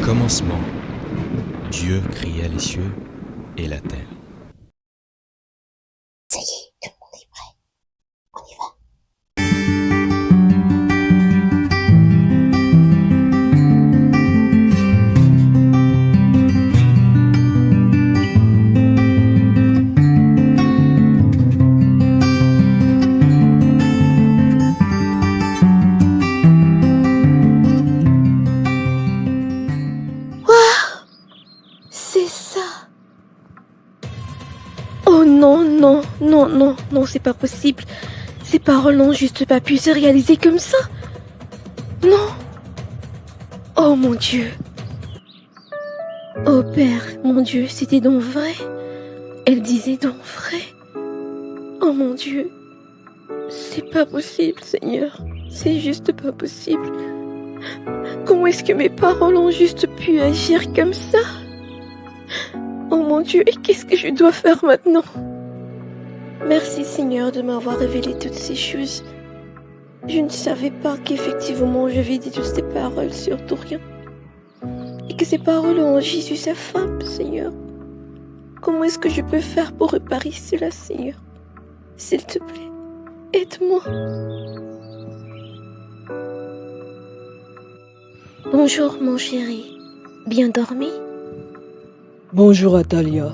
commencement, Dieu créa les cieux et la terre. Ça y est, tout le monde est prêt. On y va. C'est ça. Oh non, non, non, non, non, c'est pas possible. Ces paroles n'ont juste pas pu se réaliser comme ça. Non. Oh mon Dieu. Oh Père, mon Dieu, c'était donc vrai. Elle disait donc vrai. Oh mon Dieu. C'est pas possible, Seigneur. C'est juste pas possible. Comment est-ce que mes paroles ont juste pu agir comme ça? Oh mon Dieu, et qu'est-ce que je dois faire maintenant? Merci Seigneur de m'avoir révélé toutes ces choses. Je ne savais pas qu'effectivement j'avais dit toutes ces paroles sur Dorian. Et que ces paroles ont agi sur sa femme, Seigneur. Comment est-ce que je peux faire pour réparer cela, Seigneur? S'il te plaît, aide-moi. Bonjour mon chéri, bien dormi? Bonjour Atalia.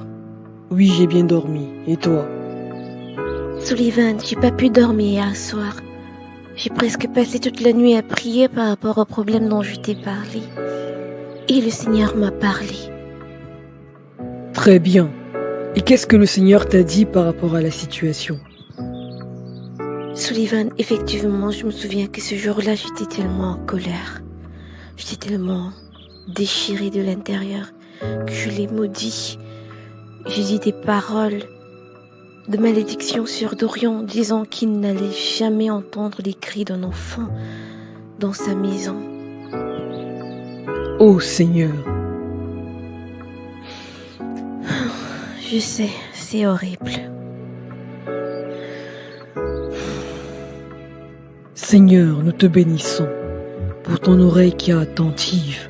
Oui, j'ai bien dormi. Et toi? Sullivan, j'ai pas pu dormir hier soir. J'ai presque passé toute la nuit à prier par rapport au problème dont je t'ai parlé. Et le Seigneur m'a parlé. Très bien. Et qu'est-ce que le Seigneur t'a dit par rapport à la situation? Sullivan, effectivement, je me souviens que ce jour-là, j'étais tellement en colère. J'étais tellement déchirée de l'intérieur que je l'ai maudit. J'ai dit des paroles de malédiction sur Dorian, disant qu'il n'allait jamais entendre les cris d'un enfant dans sa maison. Oh Seigneur. Je sais, c'est horrible. Seigneur, nous te bénissons pour ton oreille qui est attentive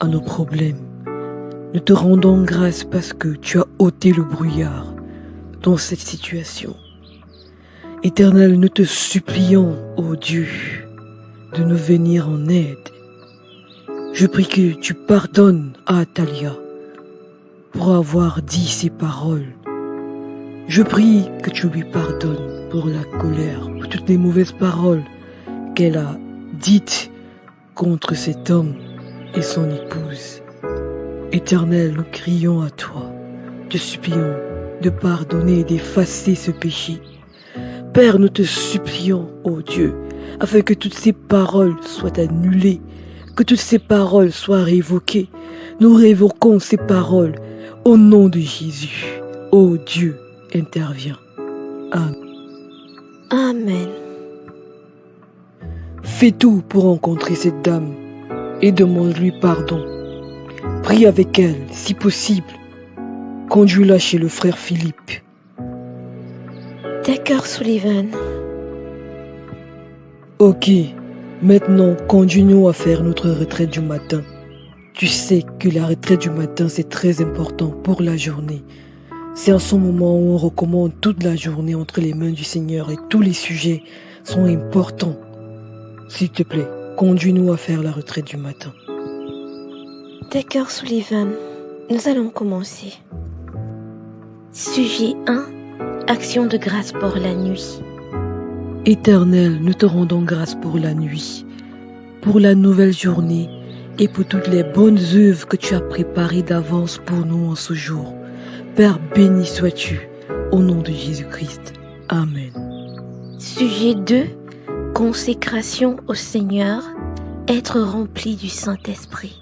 à nos problèmes. Nous te rendons grâce parce que tu as ôté le brouillard dans cette situation. Éternel, nous te supplions, ô Dieu, de nous venir en aide. Je prie que tu pardonnes à Atalia pour avoir dit ces paroles. Je prie que tu lui pardonnes pour la colère, pour toutes les mauvaises paroles qu'elle a dites contre cet homme et son épouse. Éternel, nous crions à toi, te supplions de pardonner et d'effacer ce péché. Père, nous te supplions, ô Dieu, afin que toutes ces paroles soient annulées, que toutes ces paroles soient révoquées. Nous révoquons ces paroles au nom de Jésus. Ô Dieu, interviens. Amen. Amen. Fais tout pour rencontrer cette dame et demande-lui pardon. Prie avec elle, si possible. Conduis-la chez le frère Philippe. D'accord, Sullivan. Ok, maintenant conduis-nous à faire notre retraite du matin. Tu sais que la retraite du matin c'est très important pour la journée. C'est en ce moment où on recommande toute la journée entre les mains du Seigneur et tous les sujets sont importants. S'il te plaît, conduis-nous à faire la retraite du matin. D'accord, Sullivan. Nous allons commencer. Sujet 1. Action de grâce pour la nuit. Éternel, nous te rendons grâce pour la nuit, pour la nouvelle journée et pour toutes les bonnes œuvres que tu as préparées d'avance pour nous en ce jour. Père, béni sois-tu, au nom de Jésus-Christ. Amen. Sujet 2. Consécration au Seigneur. Être rempli du Saint-Esprit.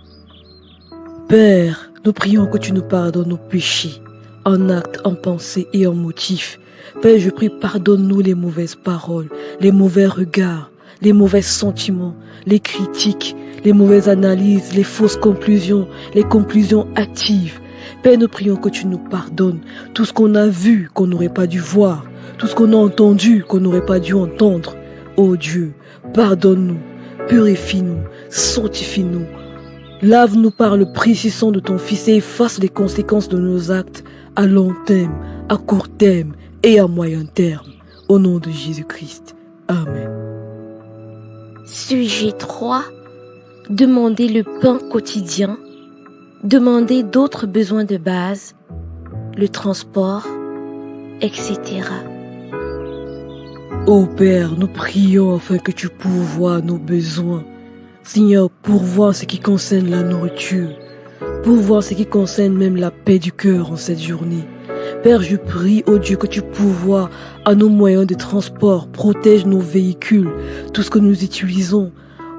Père, nous prions que tu nous pardonnes nos péchés, en acte, en pensée et en motif. Père, je prie, pardonne-nous les mauvaises paroles, les mauvais regards, les mauvais sentiments, les critiques, les mauvaises analyses, les fausses conclusions, les conclusions hâtives. Père, nous prions que tu nous pardonnes tout ce qu'on a vu qu'on n'aurait pas dû voir, tout ce qu'on a entendu qu'on n'aurait pas dû entendre. Ô Dieu, pardonne-nous, purifie-nous, sanctifie-nous. Lave-nous par le précieux sang de ton Fils et efface les conséquences de nos actes à long terme, à court terme et à moyen terme. Au nom de Jésus-Christ. Amen. Sujet 3. Demandez le pain quotidien. Demandez d'autres besoins de base, le transport, etc. Ô Père, nous prions afin que tu pourvoies nos besoins. Seigneur, pourvois ce qui concerne la nourriture, pourvois ce qui concerne même la paix du cœur en cette journée. Père, je prie, ô Dieu, que tu pourvoies à nos moyens de transport, protège nos véhicules, tout ce que nous utilisons.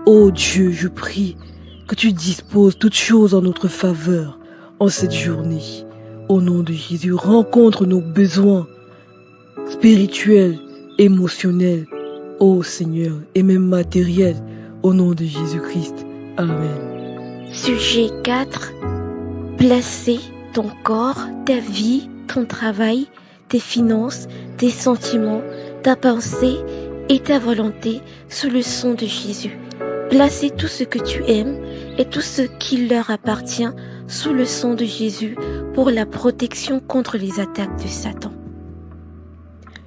Ô Dieu, je prie que tu disposes toutes choses en notre faveur en cette journée. Au nom de Jésus, rencontre nos besoins spirituels, émotionnels, ô Seigneur, et même matériels, au nom de Jésus-Christ. Amen. Sujet 4. Placez ton corps, ta vie, ton travail, tes finances, tes sentiments, ta pensée et ta volonté sous le son de Jésus. Placez tout ce que tu aimes et tout ce qui leur appartient sous le son de Jésus pour la protection contre les attaques de Satan.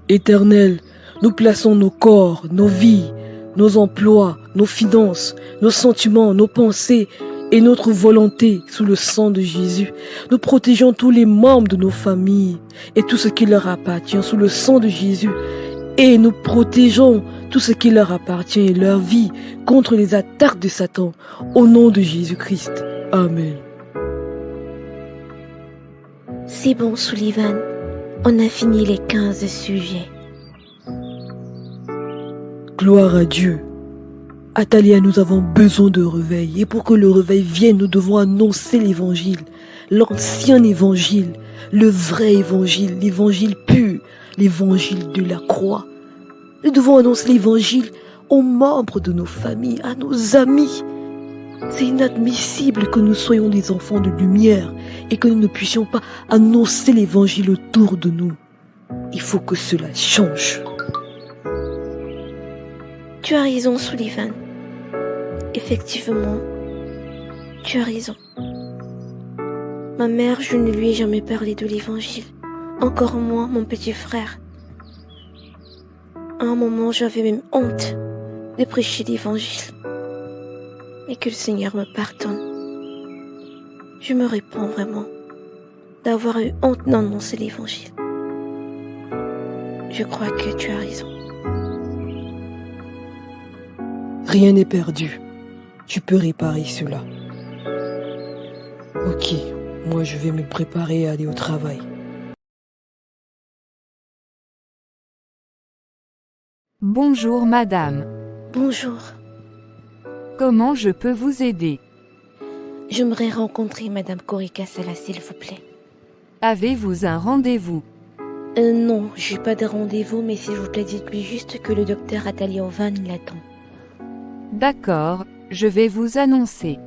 Éternel, nous plaçons nos corps, nos vies, nos emplois, nos finances, nos sentiments, nos pensées et notre volonté sous le sang de Jésus. Nous protégeons tous les membres de nos familles et tout ce qui leur appartient sous le sang de Jésus. Et nous protégeons tout ce qui leur appartient et leur vie contre les attaques de Satan. Au nom de Jésus-Christ. Amen. C'est bon, Sullivan. On a fini les 15 sujets. Gloire à Dieu. Atalia, nous avons besoin de réveil. Et pour que le réveil vienne, nous devons annoncer l'évangile. L'ancien évangile. Le vrai évangile. L'évangile pur. L'évangile de la croix. Nous devons annoncer l'évangile aux membres de nos familles, à nos amis. C'est inadmissible que nous soyons des enfants de lumière et que nous ne puissions pas annoncer l'évangile autour de nous. Il faut que cela change. Tu as raison, Sullivan. Effectivement, tu as raison. Ma mère, je ne lui ai jamais parlé de l'évangile. Encore moins mon petit frère. À un moment, j'avais même honte de prêcher l'évangile. Et que le Seigneur me pardonne. Je me réponds vraiment d'avoir eu honte d'annoncer l'évangile. Je crois que tu as raison. Rien n'est perdu. Tu peux réparer cela. Ok, moi je vais me préparer à aller au travail. Bonjour madame. Bonjour. Comment je peux vous aider? J'aimerais rencontrer Madame Korikasala, s'il vous plaît. Avez-vous un rendez-vous? Non, je n'ai pas de rendez-vous, mais s'il vous plaît, dites-lui juste que le docteur Atalia Ovan l'attend. D'accord, je vais vous annoncer.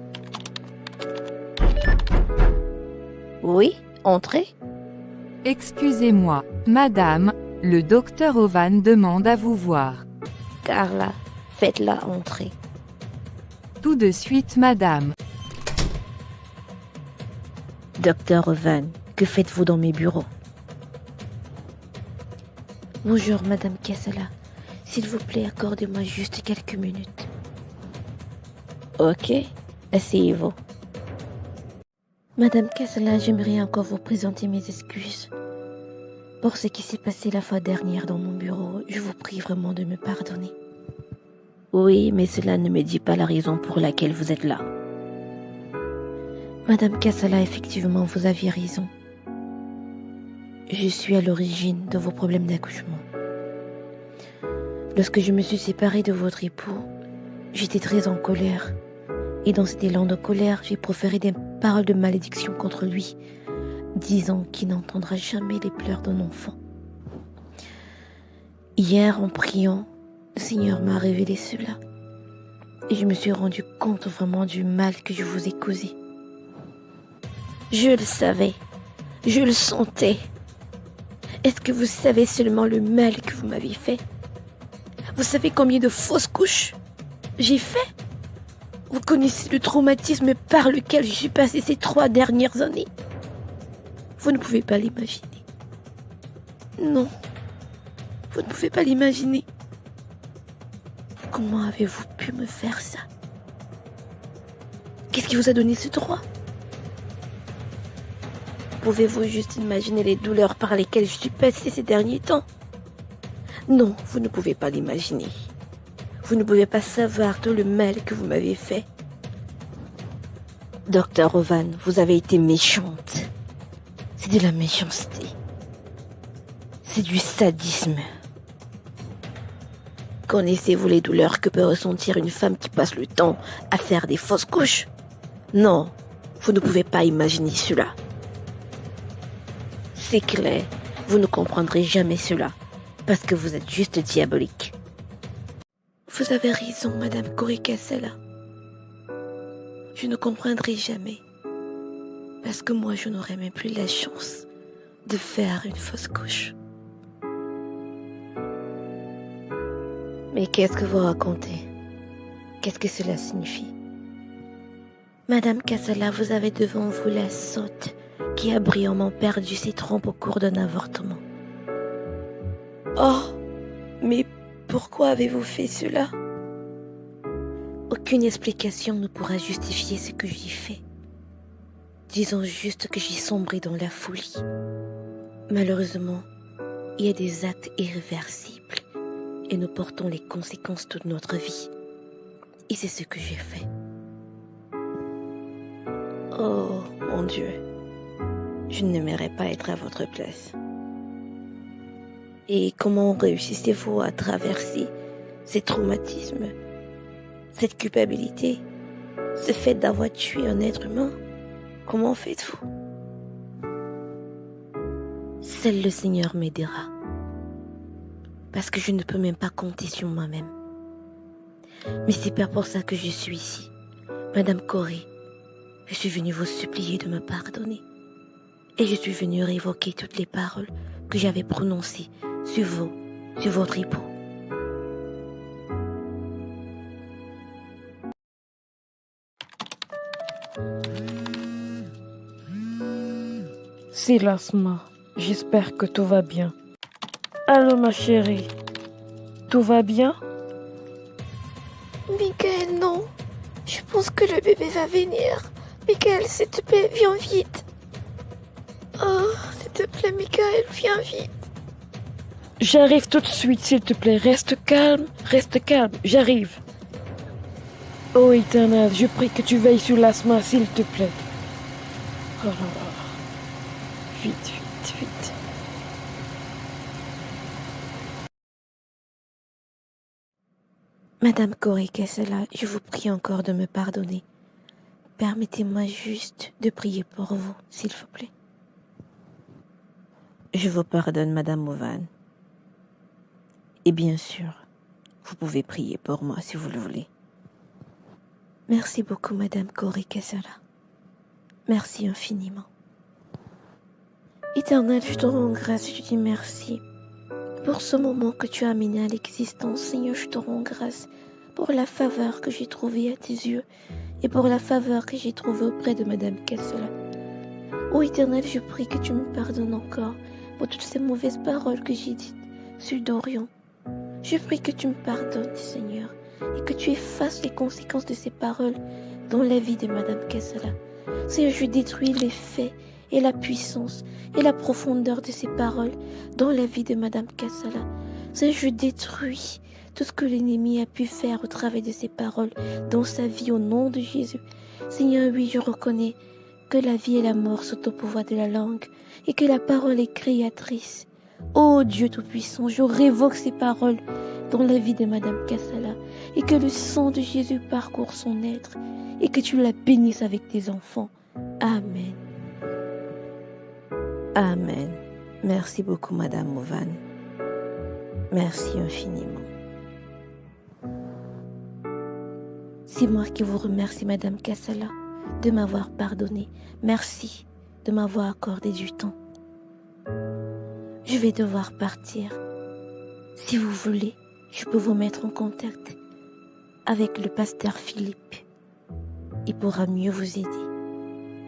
Oui, entrez. Excusez-moi, madame, le docteur Ovan demande à vous voir. Carla, faites-la entrer. Tout de suite, madame. Docteur Ovan, que faites-vous dans mes bureaux? Bonjour, Madame Kassala. S'il vous plaît, accordez-moi juste quelques minutes. Ok, asseyez-vous. Madame Kassala, j'aimerais encore vous présenter mes excuses. Pour ce qui s'est passé la fois dernière dans mon bureau, je vous prie vraiment de me pardonner. Oui, mais cela ne me dit pas la raison pour laquelle vous êtes là. Madame Kassala, effectivement, vous aviez raison. Je suis à l'origine de vos problèmes d'accouchement. Lorsque je me suis séparée de votre époux, j'étais très en colère. Et dans cet élan de colère, j'ai proféré des paroles de malédiction contre lui, disant qu'il n'entendra jamais les pleurs d'un enfant. Hier, en priant, le Seigneur m'a révélé cela. Et je me suis rendu compte vraiment du mal que je vous ai causé. Je le savais. Je le sentais. Est-ce que vous savez seulement le mal que vous m'avez fait? Vous savez combien de fausses couches j'ai fait? Vous connaissez le traumatisme par lequel je suis passée ces 3 dernières années. Vous ne pouvez pas l'imaginer. Non, vous ne pouvez pas l'imaginer. Comment avez-vous pu me faire ça? Qu'est-ce qui vous a donné ce droit? Pouvez-vous juste imaginer les douleurs par lesquelles je suis passée ces derniers temps? Non, vous ne pouvez pas l'imaginer. Vous ne pouvez pas savoir tout le mal que vous m'avez fait. Docteur Ovan, vous avez été méchante. C'est de la méchanceté. C'est du sadisme. Connaissez-vous les douleurs que peut ressentir une femme qui passe le temps à faire des fausses couches? Non, vous ne pouvez pas imaginer cela. C'est clair, vous ne comprendrez jamais cela, parce que vous êtes juste diabolique. Vous avez raison, Madame Korikasala. Je ne comprendrai jamais, parce que moi je n'aurai même plus la chance de faire une fausse couche. Mais qu'est-ce que vous racontez? Qu'est-ce que cela signifie? Madame Kassala, vous avez devant vous la sotte qui a brillamment perdu ses trompes au cours d'un avortement. Oh, mais pourquoi avez-vous fait cela? Aucune explication ne pourra justifier ce que j'ai fait. Disons juste que j'ai sombré dans la folie. Malheureusement, il y a des actes irréversibles et nous portons les conséquences toute notre vie. Et c'est ce que j'ai fait. Oh, mon Dieu. Je n'aimerais pas être à votre place. Et comment réussissez-vous à traverser ces traumatismes, cette culpabilité, ce fait d'avoir tué un être humain? Comment faites-vous? Seul le Seigneur m'aidera. Parce que je ne peux même pas compter sur moi-même. Mais c'est pas pour ça que je suis ici. Madame Corée, je suis venue vous supplier de me pardonner. Et je suis venue révoquer toutes les paroles que j'avais prononcées sur votre époux. C'est l'asthme. J'espère que tout va bien. Allô ma chérie, tout va bien? Michael, non. Je pense que le bébé va venir. Michael, s'il te plaît, viens vite. Oh, s'il te plaît, Michael, viens vite. J'arrive tout de suite, s'il te plaît. Reste calme, j'arrive. Oh Éternel, je prie que tu veilles sur l'asthme, s'il te plaît. Oh là là. Vite. Madame Korikasala, je vous prie encore de me pardonner. Permettez-moi juste de prier pour vous, s'il vous plaît. Je vous pardonne, Madame Ovan. Et bien sûr, vous pouvez prier pour moi si vous le voulez. Merci beaucoup, Madame Korikasala. Merci infiniment. Éternel, je te rends grâce, je te dis merci. Pour ce moment que tu as amené à l'existence, Seigneur, je te rends grâce pour la faveur que j'ai trouvée à tes yeux et pour la faveur que j'ai trouvée auprès de Madame Kassala. Ô Éternel, je prie que tu me pardonnes encore pour toutes ces mauvaises paroles que j'ai dites sur Dorian. Je prie que tu me pardonnes, Seigneur, et que tu effaces les conséquences de ces paroles dans la vie de Madame Kassala. Seigneur, je détruis les faits et la puissance et la profondeur de ces paroles dans la vie de Madame Kassala. Seigneur, je détruis tout ce que l'ennemi a pu faire au travers de ces paroles dans sa vie au nom de Jésus. Seigneur, oui, je reconnais que la vie et la mort sont au pouvoir de la langue et que la parole est créatrice. Ô Dieu Tout-Puissant, je révoque ces paroles dans la vie de Madame Kassala et que le sang de Jésus parcourt son être et que tu la bénisses avec tes enfants. Amen. Amen. Merci beaucoup, Madame Ovan. Merci infiniment. C'est moi qui vous remercie, Madame Kassala, de m'avoir pardonné. Merci de m'avoir accordé du temps. Je vais devoir partir. Si vous voulez, je peux vous mettre en contact avec le pasteur Philippe. il pourra mieux vous aider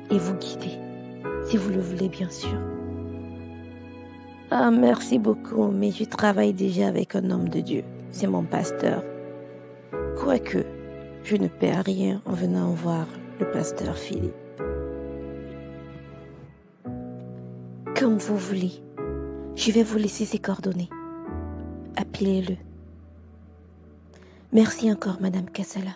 et vous guider, si vous le voulez bien sûr. Ah, merci beaucoup, mais je travaille déjà avec un homme de Dieu. C'est mon pasteur. Quoique, je ne perds rien en venant voir le pasteur Philippe. Comme vous voulez. Je vais vous laisser ses coordonnées. Appelez-le. Merci encore, Madame Kassala.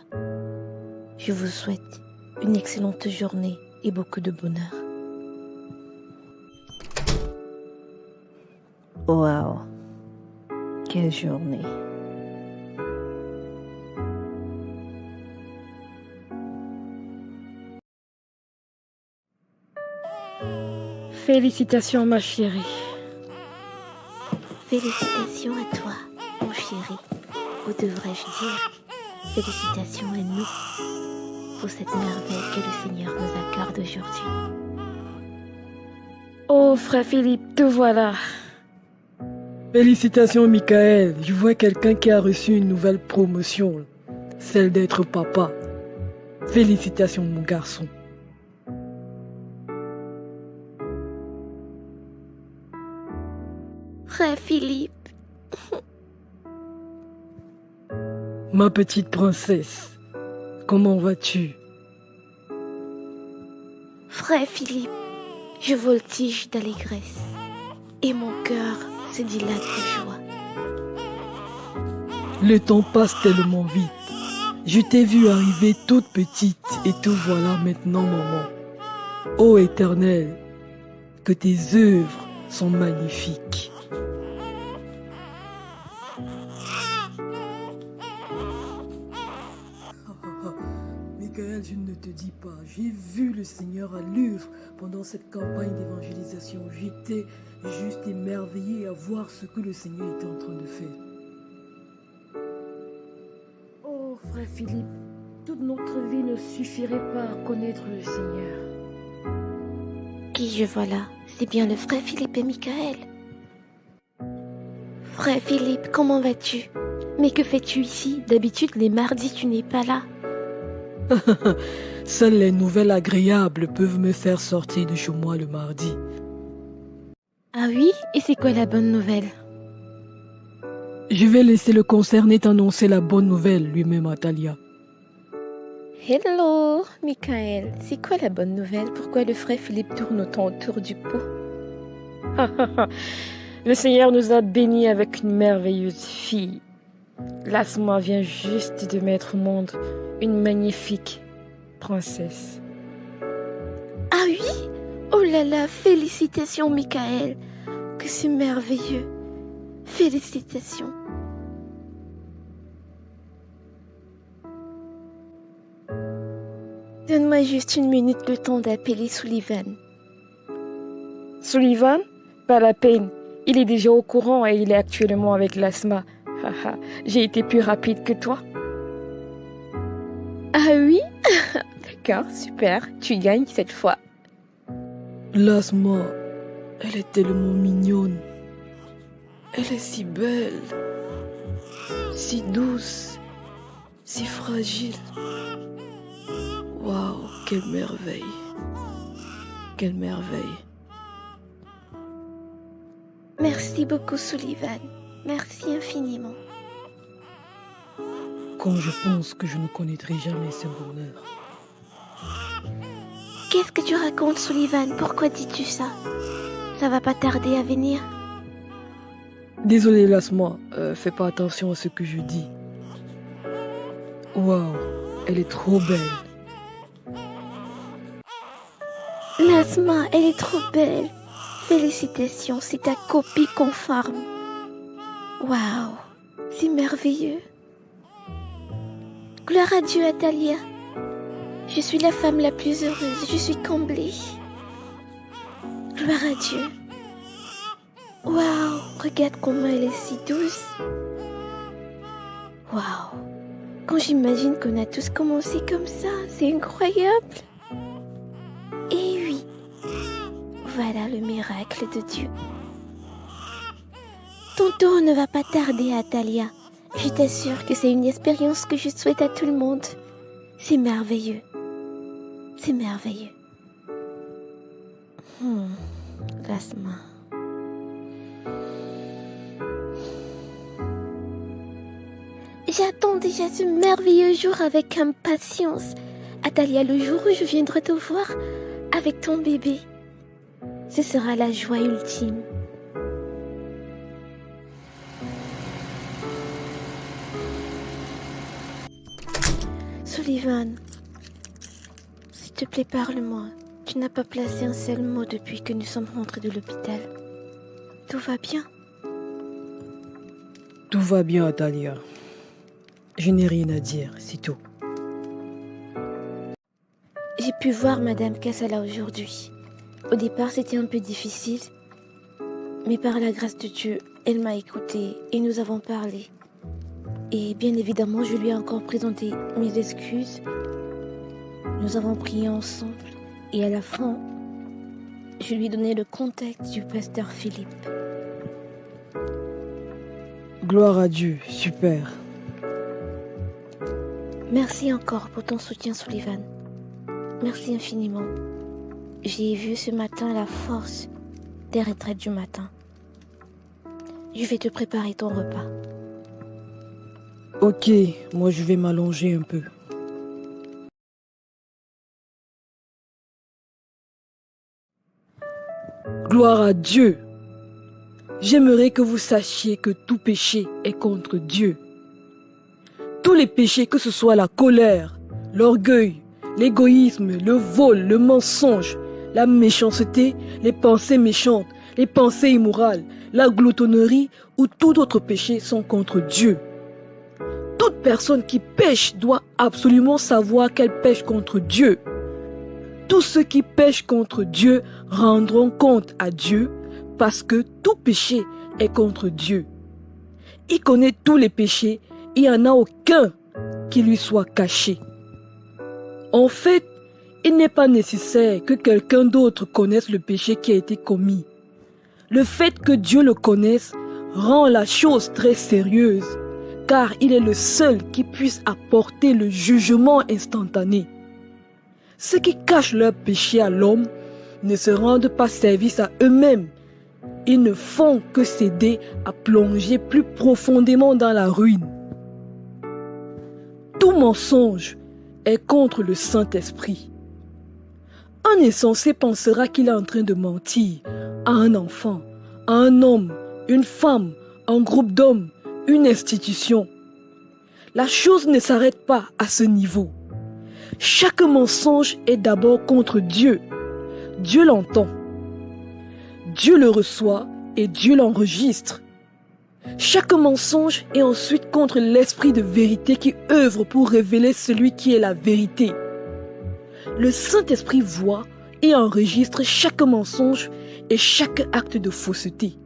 Je vous souhaite une excellente journée et beaucoup de bonheur. Waouh, quelle journée. Félicitations, ma chérie. Félicitations à toi, mon chéri. Ou devrais-je dire, félicitations à nous pour cette merveille que le Seigneur nous accorde aujourd'hui. Oh, frère Philippe, te voilà. Félicitations, Michael. Je vois quelqu'un qui a reçu une nouvelle promotion, celle d'être papa. Félicitations, mon garçon. Frère Philippe, Ma petite princesse, comment vas-tu? frère Philippe, je voltige d'allégresse et mon cœur se dilate de joie. Le temps passe tellement vite. Je t'ai vu arriver toute petite et te voilà maintenant, maman. Ô Éternel, que tes œuvres sont magnifiques. Michael, je ne te dis pas, j'ai vu le Seigneur à l'œuvre pendant cette campagne d'évangélisation. J'étais juste émerveillé à voir ce que le Seigneur était en train de faire. Oh, frère Philippe, toute notre vie ne suffirait pas à connaître le Seigneur. Qui je vois là? C'est bien le frère Philippe et Michael. Frère Philippe, comment vas-tu? Mais que fais-tu ici? D'habitude, les mardis, tu n'es pas là. Seules les nouvelles agréables peuvent me faire sortir de chez moi le mardi. Ah oui? Et c'est quoi la bonne nouvelle? Je vais laisser le concerné t'annoncer la bonne nouvelle, lui-même Atalia. Hello, Michael. C'est quoi la bonne nouvelle? Pourquoi le frère Philippe tourne autant autour du pot? Le Seigneur nous a bénis avec une merveilleuse fille. L'Asma vient juste de mettre au monde une magnifique princesse. Ah oui? Oh là là, félicitations, Michael. Que c'est merveilleux. Félicitations. Donne-moi juste une minute le temps d'appeler Sullivan. Sullivan? Pas la peine. Il est déjà au courant et il est actuellement avec l'Asma. J'ai été plus rapide que toi. Ah oui? D'accord, super. Tu gagnes cette fois. L'Asma, elle est tellement mignonne. Elle est si belle, si douce, si fragile. Waouh, quelle merveille. Quelle merveille. Merci beaucoup, Sullivan. Merci infiniment. Quand je pense que je ne connaîtrai jamais ce bonheur. Qu'est-ce que tu racontes, Sullivan? Pourquoi dis-tu ça? Ça va pas tarder à venir. Désolé, Lasma, fais pas attention à ce que je dis. Waouh, elle est trop belle. Lasma, elle est trop belle. Félicitations, c'est ta copie conforme. Waouh, c'est merveilleux. Gloire à Dieu, Atalia. Je suis la femme la plus heureuse, je suis comblée. Gloire à Dieu. Waouh, regarde comment elle est si douce. Waouh, quand j'imagine qu'on a tous commencé comme ça, c'est incroyable. Et oui, voilà le miracle de Dieu. Ton tour ne va pas tarder, Atalia. Je t'assure que c'est une expérience que je souhaite à tout le monde. C'est merveilleux. C'est merveilleux. Laisse-moi. J'attends déjà ce merveilleux jour avec impatience. Atalia, le jour où je viendrai te voir avec ton bébé, ce sera la joie ultime. Sullivan, s'il te plaît, parle-moi. Tu n'as pas placé un seul mot depuis que nous sommes rentrés de l'hôpital. Tout va bien? Tout va bien, Atalia. Je n'ai rien à dire, c'est tout. J'ai pu voir Madame Kassala aujourd'hui. Au départ, c'était un peu difficile. Mais par la grâce de Dieu, elle m'a écoutée et nous avons parlé. Et bien évidemment, je lui ai encore présenté mes excuses. Nous avons prié ensemble. Et à la fin, je lui ai donné le contact du pasteur Philippe. Gloire à Dieu, super. Merci encore pour ton soutien, Sullivan. Merci infiniment. J'ai vu ce matin la force des retraites du matin. Je vais te préparer ton repas. Ok, moi je vais m'allonger un peu. Gloire à Dieu. J'aimerais que vous sachiez que tout péché est contre Dieu. Tous les péchés, que ce soit la colère, l'orgueil, l'égoïsme, le vol, le mensonge, la méchanceté, les pensées méchantes, les pensées immorales, la gloutonnerie ou tout autre péché sont contre Dieu. Toute personne qui pêche doit absolument savoir qu'elle pêche contre Dieu. Tous ceux qui pêchent contre Dieu rendront compte à Dieu parce que tout péché est contre Dieu. Il connaît tous les péchés, il n'y en a aucun qui lui soit caché. En fait, il n'est pas nécessaire que quelqu'un d'autre connaisse le péché qui a été commis. Le fait que Dieu le connaisse rend la chose très sérieuse, car il est le seul qui puisse apporter le jugement instantané. Ceux qui cachent leur péché à l'homme ne se rendent pas service à eux-mêmes. Ils ne font que s'aider à plonger plus profondément dans la ruine. Tout mensonge est contre le Saint-Esprit. Un insensé pensera qu'il est en train de mentir à un enfant, à un homme, une femme, un groupe d'hommes, une institution. La chose ne s'arrête pas à ce niveau. Chaque mensonge est d'abord contre Dieu. Dieu l'entend. Dieu le reçoit et Dieu l'enregistre. Chaque mensonge est ensuite contre l'esprit de vérité qui œuvre pour révéler celui qui est la vérité. Le Saint-Esprit voit et enregistre chaque mensonge et chaque acte de fausseté.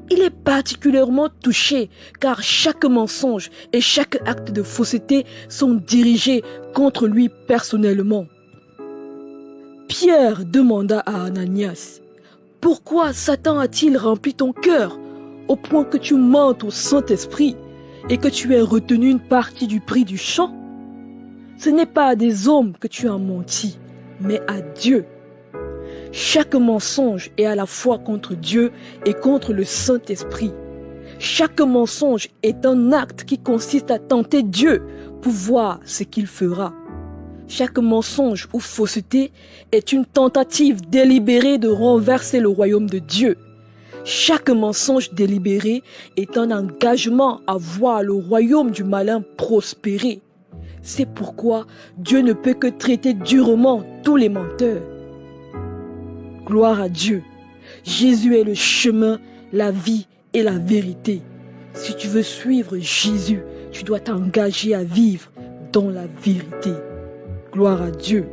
Il est particulièrement touché car chaque mensonge et chaque acte de fausseté sont dirigés contre lui personnellement. Pierre demanda à Ananias, « Pourquoi Satan a-t-il rempli ton cœur au point que tu mentes au Saint-Esprit et que tu aies retenu une partie du prix du champ? Ce n'est pas à des hommes que tu as menti, mais à Dieu. » Chaque mensonge est à la fois contre Dieu et contre le Saint-Esprit. Chaque mensonge est un acte qui consiste à tenter Dieu pour voir ce qu'il fera. Chaque mensonge ou fausseté est une tentative délibérée de renverser le royaume de Dieu. Chaque mensonge délibéré est un engagement à voir le royaume du malin prospérer. C'est pourquoi Dieu ne peut que traiter durement tous les menteurs. Gloire à Dieu. Jésus est le chemin, la vie et la vérité. Si tu veux suivre Jésus, tu dois t'engager à vivre dans la vérité. Gloire à Dieu.